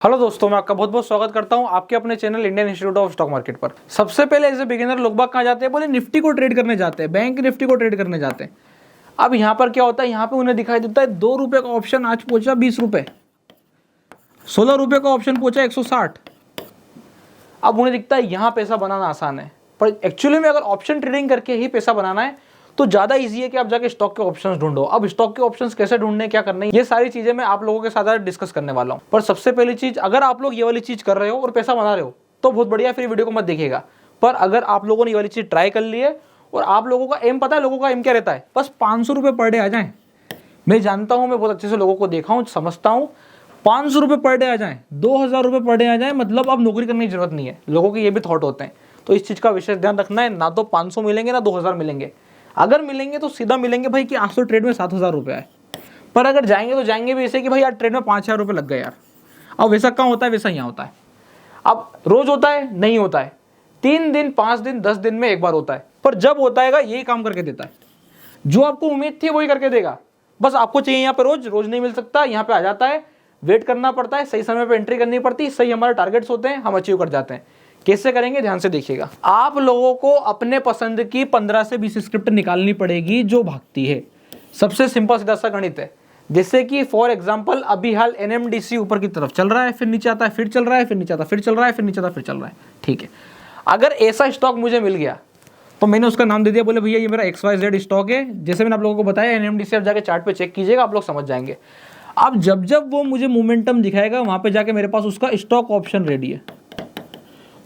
Hello दोस्तों, मैं आपका बहुत बहुत स्वागत करता हूं आपके अपने channel Indian institute of stock market पर। सबसे पहले एज ए बिगिनर लोग बाग कहाँ जाते हैं, बोले निफ्टी को ट्रेड करने जाते हैं, बैंक निफ्टी को ट्रेड करने जाते हैं। अब यहाँ पर क्या होता है, यहाँ पे उन्हें दिखाई देता है 2 रुपए का ऑप्शन आज पहुंचा 20 रुपए, 16 रुपए का ऑप्शन पहुंचा 160। अब उन्हें दिखता है यहाँ पैसा बनाना आसान है, पर एक्चुअली में अगर ऑप्शन ट्रेडिंग करके ही पैसा बनाना है तो ज्यादा इजी है कि आप जाके स्टॉक के ऑप्शंस ढूंढो। अब स्टॉक के ऑप्शंस कैसे ढूंढने, क्या करने, ये सारी चीजें मैं आप लोगों के साथ डिस्कस करने वाला हूं। पर सबसे पहली चीज, अगर आप लोग ये वाली चीज कर रहे हो और पैसा बना रहे हो तो बहुत बढ़िया, फिर वीडियो को मत देखिएगा। पर अगर आप लोगों ने ये वाली चीज ट्राई कर ली है और आप लोगों का एम पता है, लोगों का एम क्या रहता है, बस 500 रुपए पर डे आ जाए। मैं जानता हूं, मैं बहुत अच्छे से लोगों को देखा हूं, समझता हूं। 500 रुपए पर डे आ जाए, 2000 रुपए पर डे आ जाए, मतलब अब नौकरी करने की जरूरत नहीं है। लोगों के ये भी थॉट होते हैं, तो इस चीज का विशेष ध्यान रखना है। ना तो 500 मिलेंगे ना 2000 मिलेंगे। अगर मिलेंगे तो सीधा मिलेंगे भाई कि आज तो ट्रेड में 7000 रुपए है। पर अगर जाएंगे तो जाएंगे भी ऐसे कि भाई यार ट्रेड में 5000 रुपए लग गए यार। अब वैसा कहाँ होता है, वैसा यहाँ होता है। अब रोज होता है नहीं होता है, 3 दिन 5 दिन 10 दिन में एक बार होता है। पर जब होता है यही काम करके देता है, जो आपको उम्मीद थी वही करके देगा। बस आपको चाहिए यहाँ पे रोज, रोज नहीं मिल सकता, यहाँ पे आ जाता है, वेट करना पड़ता है, सही समय पे एंट्री करनी पड़ती है, सही हमारे टारगेट्स होते हैं, हम अचीव कर जाते हैं। कैसे करेंगे, ध्यान से देखिएगा। आप लोगों को अपने पसंद की 15 से 20 स्क्रिप्ट निकालनी पड़ेगी जो भागती है। सबसे सिंपल सीधा सा गणित है। जैसे कि फॉर एग्जांपल अभी हाल एनएमडीसी ऊपर की तरफ चल रहा है, फिर नीचे आता है, फिर चल रहा है, फिर नीचे आता है, फिर चल रहा है, फिर नीचे आता है, फिर चल रहा है। ठीक है, अगर ऐसा स्टॉक मुझे मिल गया तो मैंने उसका नाम दे दिया, बोले भैया ये मेरा XYZ स्टॉक है। जैसे मैंने आप लोगों को बताया, एनएमडीसी आप जाके चार्ट पे चेक कीजिएगा, आप लोग समझ जाएंगे। अब जब जब वो मुझे मोमेंटम दिखाएगा, वहां पे जाके मेरे पास उसका स्टॉक ऑप्शन रेडी है।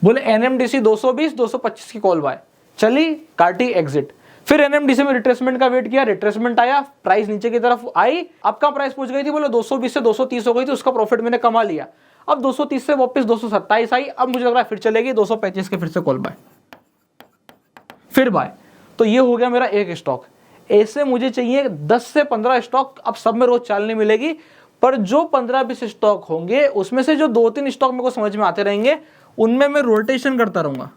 बोले एनएमडीसी 220 225 की कॉल बाय, चली, काटी, एग्जिट। फिर एनएमडीसी में रिट्रेसमेंट का वेट किया, रिट्रेसमेंट आया, प्राइस नीचे की तरफ आई। अब का प्राइस पहुंच गई थी, बोले 220 से 230 हो गई थी, उसका प्रॉफिट मैंने कमा लिया। अब 230 से वापस 227 आई, अब मुझे लग रहा है फिर चलेगी 235 के, फिर से कॉल बाय, फिर बाय। तो ये हो गया मेरा एक स्टॉक। ऐसे मुझे चाहिए 10 से 15 स्टॉक। अब सब में रोज चाल नहीं मिलेगी, पर जो 15-20 स्टॉक होंगे उसमें से जो 2-3 स्टॉक मेरे को समझ में आते रहेंगे, उनमें मैं रोटेशन करता रहूंगा।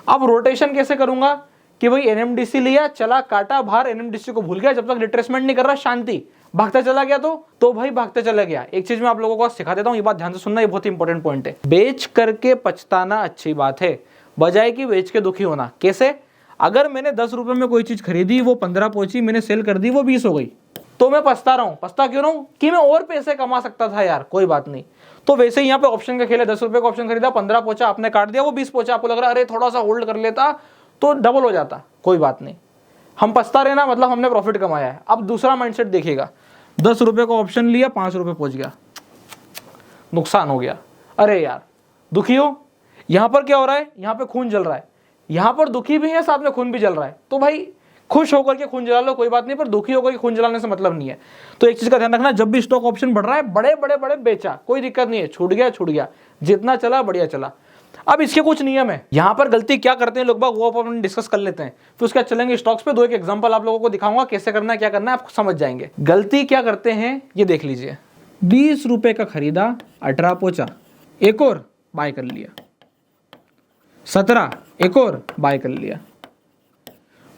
अब रोटेशन कैसे करूंगा कि भाई एनएमडीसी लिया, चला, काटा बाहर, एनएमडीसी को भूल गया, जब तक रिट्रेसमेंट नहीं कर रहा, शांति, भागता चला गया तो भाई भागते चला गया। एक चीज मैं आप लोगों को सिखा देता हूं, ये बात ध्यान से सुनना, ये बहुत इंपॉर्टेंट पॉइंट है। बेच करके पछताना अच्छी बात है, बजाय कि बेच के दुखी होना। कैसे? अगर मैंने 10 रुपए में कोई चीज खरीदी, वो 15 पहुंची, मैंने सेल कर दी, वो 20 हो गई, तो मैं पछता रहा हूं। पछता क्यों रहा हूं? कि मैं और पैसे कमा सकता था यार, कोई बात नहीं। तो वैसे ही यहाँ पे ऑप्शन का खेल है, 10 रुपए का ऑप्शन खरीदा, 15 पहुंचा, आपने काट दिया, वो 20 पहुंचा, आपको लग रहा है अरे थोड़ा सा होल्ड कर लेता तो डबल हो जाता, कोई बात नहीं। हम पछता रहे ना, मतलब हमने प्रॉफिट कमाया है। अब दूसरा माइंडसेट देखिएगा, 10 रुपए का ऑप्शन लिया, 5 रुपए पहुंच गया, नुकसान हो गया, अरे यार दुखी हो। यहां पर क्या हो रहा है, यहां पे खून जल रहा है, यहां पर दुखी भी है, साथ में खून भी जल रहा है। तो भाई खुश होकर के खून जला लो, कोई बात नहीं, पर दुखी होकर के खून जलाने से मतलब नहीं है। तो एक चीज का ध्यान रखना, जब भी स्टॉक ऑप्शन बढ़ रहा है, बड़े बड़े बड़े बेचा, कोई दिक्कत नहीं है, छूट गया छूट गया, जितना चला बढ़िया चला। अब इसके कुछ नियम है। यहां पर गलती क्या करते हैं लोग बाग, वो अपन डिस्कस कर लेते हैं, फिर उसके बाद चलेंगे स्टॉक्स पे। 2 एक एग्जांपल आप लोगों को दिखाऊंगा, कैसे करना है, क्या करना है, आप समझ जाएंगे। गलती क्या करते हैं ये देख लीजिए। 20 रुपए का खरीदा, 18 पहुंचा, एक और बाय कर लिया, 17, एक और बाय कर लिया।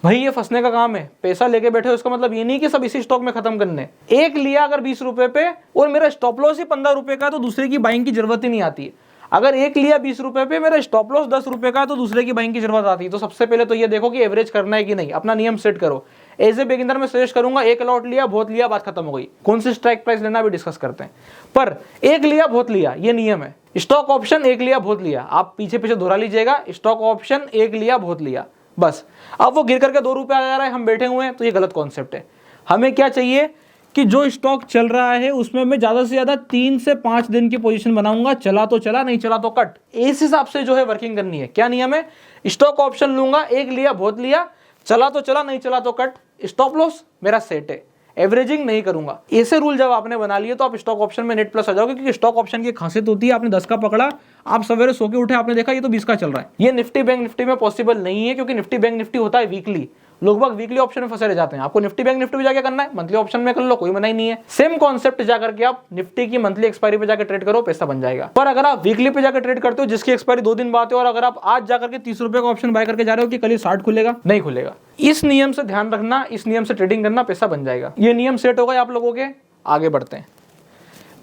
भाई ये फंसने का काम है। पैसा लेके बैठे हो, इसका मतलब ये नहीं कि सब इसी स्टॉक में खत्म करने। एक लिया अगर 20 रुपए पे और मेरा स्टॉप लॉस ही 15 रुपए का, तो दूसरे की बाइंग की जरूरत ही नहीं आती है। अगर एक लिया 20 रुपए पे, मेरा स्टॉप लॉस 10 रुपए का, तो दूसरे की बाइंग की जरूरत आती है। तो सबसे पहले तो ये देखो कि एवरेज करना है कि नहीं, अपना नियम सेट करो। एज ए बिगिनर मैं सजेस्ट करूंगा, एक लॉट लिया, बहुत लिया, बात खत्म हो गई। कौन सी स्ट्राइक प्राइस लेना भी डिस्कस करते हैं, पर एक लिया बहुत लिया, ये नियम है। स्टॉक ऑप्शन एक लिया बहुत लिया, आप पीछे पीछे दोहरा लीजिएगा। स्टॉक ऑप्शन एक लिया बहुत लिया, बस। अब वो गिर करके 2 रुपए आ जा रहा है, हम बैठे हुए हैं, तो ये गलत कॉन्सेप्ट है। हमें क्या चाहिए कि जो स्टॉक चल रहा है उसमें मैं ज्यादा से ज्यादा 3 से 5 दिन की पोजीशन बनाऊंगा। चला तो चला, नहीं चला तो कट। इस हिसाब से जो है वर्किंग करनी है। क्या नियम है? स्टॉक ऑप्शन लूंगा, एक लिया बहुत लिया, चला तो चला, नहीं चला तो कट, स्टॉप लॉस मेरा सेट है, एवरेजिंग नहीं करूंगा। ऐसे रूल जब आपने बना लिए तो आप स्टॉक ऑप्शन में नेट प्लस आ जाओगे। क्योंकि स्टॉक ऑप्शन की खासियत होती है, आपने 10 का पकड़ा, आप सवेरे सो के उठे, आपने देखा ये तो 20 का चल रहा है। ये निफ्टी बैंक निफ्टी में पॉसिबल नहीं है, क्योंकि निफ्टी बैंक निफ्टी होता है वीकली। लोग बाग वीकली ऑप्शन में फंसे रह जाते हैं। आपको निफ्टी बैंक निफ्टी में जाके करना है, मंथली ऑप्शन में कर लो, कोई मना ही नहीं है। सेम कॉन्सेप्ट जाकर के आप निफ्टी की मंथली एक्सपायरी पे जाकर ट्रेड करो, पैसा बन जाएगा। पर अगर आप वीकली पे जाकर ट्रेड करते हो, जिसकी एक्सपायरी 2 दिन बाद है, और अगर आप आज जाकर के 30 रुपए का ऑप्शन बाय करके जा रहे हो कि कल 60 खुलेगा, नहीं खुलेगा। इस नियम से ध्यान रखना, इस नियम से ट्रेडिंग करना, पैसा बन जाएगा। ये नियम सेट हो गए आप लोगों के, आगे बढ़ते हैं।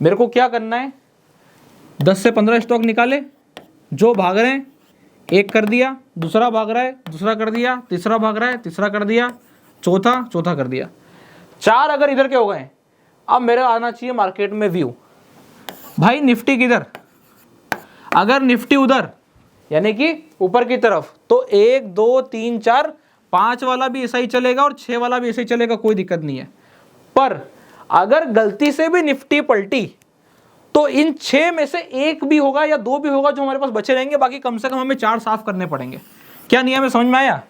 मेरे को क्या करना है, 10 से 15 स्टॉक निकाले, जो भाग रहे हैं एक कर दिया, दूसरा भाग रहा है दूसरा कर दिया, तीसरा भाग रहा है तीसरा कर दिया, चौथा कर दिया। 4 अगर इधर के हो गए, अब मेरे आना चाहिए मार्केट में व्यू। भाई निफ्टी किधर, अगर निफ्टी उधर यानी कि ऊपर की तरफ तो 1 2 3 4 5 वाला भी ऐसा ही चलेगा और 6 वाला भी ऐसा ही चलेगा, कोई दिक्कत नहीं है। पर अगर गलती से भी निफ्टी पलटी तो इन 6 में से 1 भी होगा या 2 भी होगा जो हमारे पास बचे रहेंगे, बाकी कम से कम हमें 4 साफ करने पड़ेंगे। क्या नियम है, समझ में आया?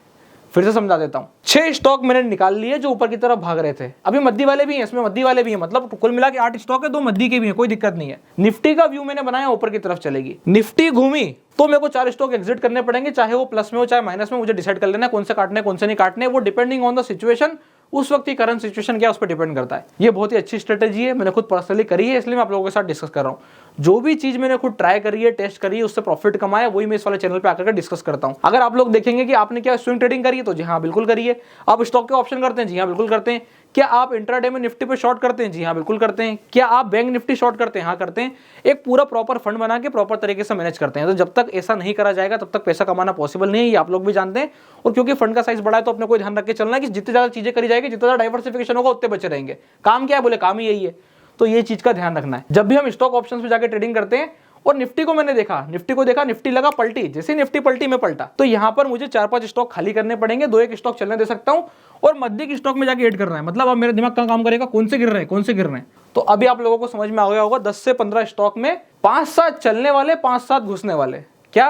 फिर से समझा देता हूं। 6 स्टॉक मैंने निकाल लिए जो ऊपर की तरफ भाग रहे थे, अभी मद्दी वाले भी हैं, इसमें मद्दी वाले भी हैं, मतलब कुल मिला के 8 स्टॉक है, 2 मद्दी के भी हैं, कोई दिक्कत नहीं है। निफ्टी का व्यू मैंने बनाया ऊपर की तरफ चलेगी, निफ्टी घूमी तो मेरे को 4 स्टॉक एग्जिट करने पड़ेंगे, चाहे वो प्लस में हो चाहे माइनस में, मुझे डिसाइड कर लेना है कौन से काटने कौन से नहीं काटने, वो डिपेंडिंग ऑन द सिचुएशन, उस वक्त की करंट सिचुएशन क्या उस पर डिपेंड करता है। ये बहुत ही अच्छी स्ट्रेटेजी है, मैंने खुद पर्सनली करी है, इसलिए मैं आप लोगों के साथ डिस्कस कर रहा हूं। जो भी चीज मैंने खुद ट्राई करी है, टेस्ट करी है, उससे प्रॉफिट कमाया, वही मैं इस वाले चैनल पे आकर डिस्कस करता हूं। अगर आप लोग देखेंगे कि आपने क्या स्विंग ट्रेडिंग करी है तो जी हाँ बिल्कुल करिए। आप स्टॉक के ऑप्शन करते हैं, जी हाँ बिल्कुल करते हैं। क्या आप इंट्राडे में निफ्टी पे शॉर्ट करते हैं, जी हाँ बिल्कुल करते हैं। क्या आप बैंक निफ्टी शॉर्ट करते हैं, हाँ करते हैं। एक पूरा प्रॉपर फंड बना के प्रॉपर तरीके से मैनेज करते हैं। तो जब तक ऐसा नहीं करा जाएगा तब तक पैसा कमाना पॉसिबल नहीं है, ये आप लोग भी जानते हैं। और क्योंकि फंड का साइज बड़ा है तो अपने को ध्यान रख के चलना है कि जितनी ज्यादा चीजें करी जाएगी, जितना ज्यादा डाइवर्सिफिकेशन होगा उतने बचे रहेंगे। काम क्या है, बोले काम ही यही है। तो ये चीज का ध्यान रखना है जब भी हम स्टॉक ऑप्शंस में जाके ट्रेडिंग करते हैं। और निफ्टी को मैंने देखा, निफ्टी को देखा, निफ्टी लगा पलटी, जैसे निफ्टी पलटी में पलटा, तो यहां पर मुझे 4-5 स्टॉक खाली करने पड़ेंगे, 2-1 स्टॉक चलने दे सकता हूं और मध्य के स्टॉक में जाके ऐड करना है। मतलब अब मेरा दिमाग का काम करेगा कौन से गिर रहे हैं कौन से गिर रहे हैं। तो अभी आप लोगों को समझ में आ गया होगा, 10 से 15 स्टॉक में 5-7 चलने वाले 5-7 घुसने वाले, क्या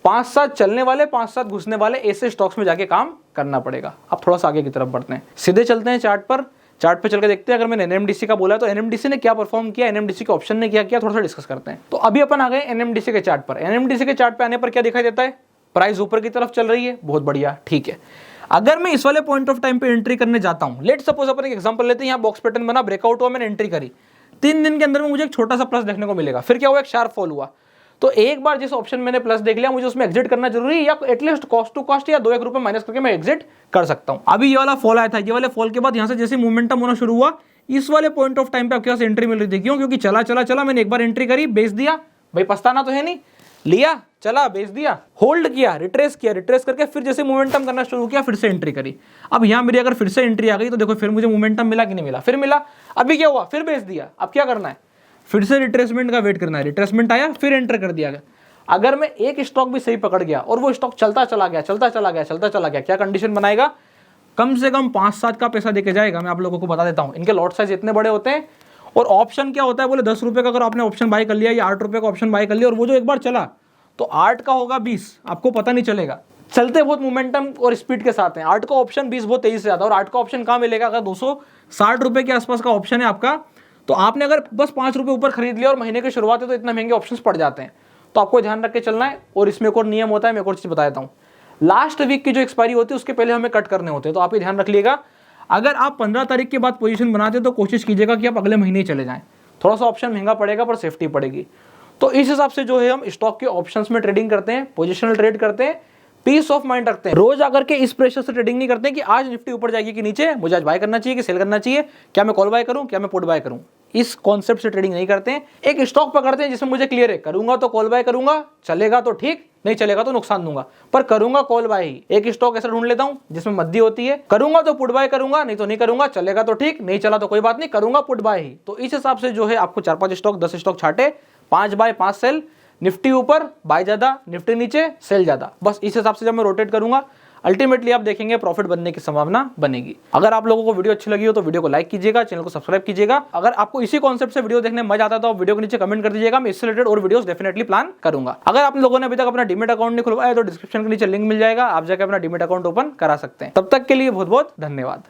5-7 चलने वाले 5-7 घुसने वाले ऐसे स्टॉक्स में जाके काम करना पड़ेगा। अब थोड़ा सा आगे की तरफ बढ़ते हैं, सीधे चलते हैं चार्ट पर। चार्ट पे चल के देखते हैं। अगर मैंने एनएमडीसी का बोला है तो एनएमडीसी ने क्या परफॉर्म किया, एनएमडीसी के ऑप्शन ने क्या किया, थोड़ा सा डिस्कस करते हैं। तो अभी अपन आ गए एनएमडीसी के चार्ट पर। एनएमडीसी के चार्ट पे आने पर क्या दिखाई देता है, प्राइस ऊपर की तरफ चल रही है, बहुत बढ़िया, ठीक है। अगर मैं इस वाले पॉइंट ऑफ टाइम पे एंट्री करने जाता हूं, लेट सपोज अपन एक एग्जांपल लेते हैं, यहाँ बॉक्स पैटर्न बना, ब्रेकआउट हुआ, मैंने एंट्री करी, 3 दिन के अंदर में मुझे एक छोटा सा प्लस देखने को मिलेगा। फिर क्या हुआ, एक शार्प फॉल हुआ। तो एक बार जिस ऑप्शन मैंने प्लस देख लिया, मुझे उसमें एग्जिट करना जरूरी है या एटलीस्ट कॉस्ट टू कॉस्ट या 2-1 रुपए माइनस करके मैं एग्जिट कर सकता हूं। अभी ये वाला फॉल आया था, ये वाले फॉल के बाद यहां से जैसे मोमेंटम होना शुरू हुआ, इस वाले पॉइंट ऑफ टाइम पे आपके पास एंट्री मिल रही थी। क्यों, क्योंकि चला मैंने एक बार एंट्री करी, बेच दिया, भाई पछताना तो है नहीं, लिया, चला, बेच दिया, होल्ड किया, रिट्रेस करके फिर जैसे मोमेंटम करना शुरू किया, फिर से एंट्री करी। अब यहां मेरी अगर फिर से एंट्री आ गई तो देखो फिर मुझे मोमेंटम मिला कि नहीं मिला, फिर मिला। अभी क्या हुआ, फिर बेच दिया। अब क्या करना है, फिर से रिट्रेसमेंट का वेट करना है। रिट्रेसमेंट आया, फिर एंटर कर दिया। अगर मैं एक स्टॉक भी सही पकड़ गया और वो स्टॉक चलता चला गया, क्या कंडीशन बनाएगा, कम से कम 5-7 का पैसा देके जाएगा। मैं आप लोगों को बता देता हूं, इनके लॉट साइज इतने बड़े होते हैं। और ऑप्शन क्या होता है, बोले 10 रुपए का अगर आपने ऑप्शन बाय कर लिया या 8 रुपए का ऑप्शन बाय कर लिया और वो जो एक बार चला तो 8 का होगा 20, आपको पता नहीं चलेगा। चलते बहुत मोमेंटम और स्पीड के साथ हैं। 8 का ऑप्शन 20 बहुत तेजी से आता है। और 8 का ऑप्शन कहाँ मिलेगा, अगर 260 रुपए के आसपास का ऑप्शन है आपका, तो आपने अगर बस 5 रुपए ऊपर खरीद लिया और महीने की शुरुआत है तो इतना महंगे ऑप्शन पड़ जाते हैं। तो आपको ध्यान रख के चलना है। और इसमें एक और नियम होता है, मैं एक और चीज बता देता हूँ, लास्ट वीक की जो एक्सपायरी होती है उसके पहले हमें कट करने होते हैं। तो आप ये ध्यान रख लीजिएगा, अगर आप 15 तारीख के बाद पोजीशन बनाते तो कोशिश कीजिएगा कि आप अगले महीने ही चले जाएं। थोड़ा सा ऑप्शन महंगा पड़ेगा पर सेफ्टी पड़ेगी। तो इस हिसाब से जो है हम स्टॉक के ऑप्शंस में ट्रेडिंग करते हैं, पोजिशनल ट्रेड करते हैं, पीस ऑफ माइंड रखते हैं। रोज आकर के इस प्रेशर से ट्रेडिंग नहीं करते कि आज निफ्टी ऊपर जाएगी कि नीचे, मुझे आज बाय करना चाहिए कि सेल करना चाहिए, क्या मैं कॉल बाय करूं, क्या मैं पुट बाय करूं। इस कॉन्सेप्ट से ट्रेडिंग नहीं करते हैं। एक स्टॉक पकड़ते हैं जिसमें मुझे क्लियर है, करूंगा तो कॉल बाय करूंगा, चलेगा तो ठीक, नहीं चलेगा तो नुकसान दूंगा, पर करूंगा कॉल बाय ही। एक स्टॉक ऐसा ढूंढ लेता हूं जिसमें मद्दी होती है, करूंगा तो पुट बाय करूंगा, नहीं तो नहीं करूंगा, चलेगा तो ठीक, नहीं चला तो कोई बात नहीं, करूंगा पुट बाय ही। तो इस हिसाब से जो है आपको 4-5 स्टॉक 10 स्टॉक छाटे, 5 बाय 5 सेल, निफ्टी ऊपर बाय ज्यादा, निफ्टी नीचे सेल ज्यादा, बस इस हिसाब से जब मैं रोटेट करूंगा अल्टीमेटली आप देखेंगे प्रॉफिट बनने की संभावना बनेगी। अगर आप लोगों को वीडियो अच्छी लगी हो तो वीडियो को लाइक कीजिएगा, चैनल को सब्सक्राइब कीजिएगा। अगर आपको इसी कॉन्सेप्ट से वीडियो देखने में मजा आता है तो आप वीडियो के नीचे कमेंट कर दीजिएगा, मैं इससे रिलेटेड और वीडियोस डेफिनेटली प्लान करूंगा। अगर आप लोगों ने अभी तक अपना डीमेट अकाउंट नहीं खुलवाया तो डिस्क्रिप्शन के नीचे लिंक मिल जाएगा, आप जाकर अपना डीमेट अकाउंट ओपन करा सकते हैं। तब तक के लिए बहुत बहुत धन्यवाद।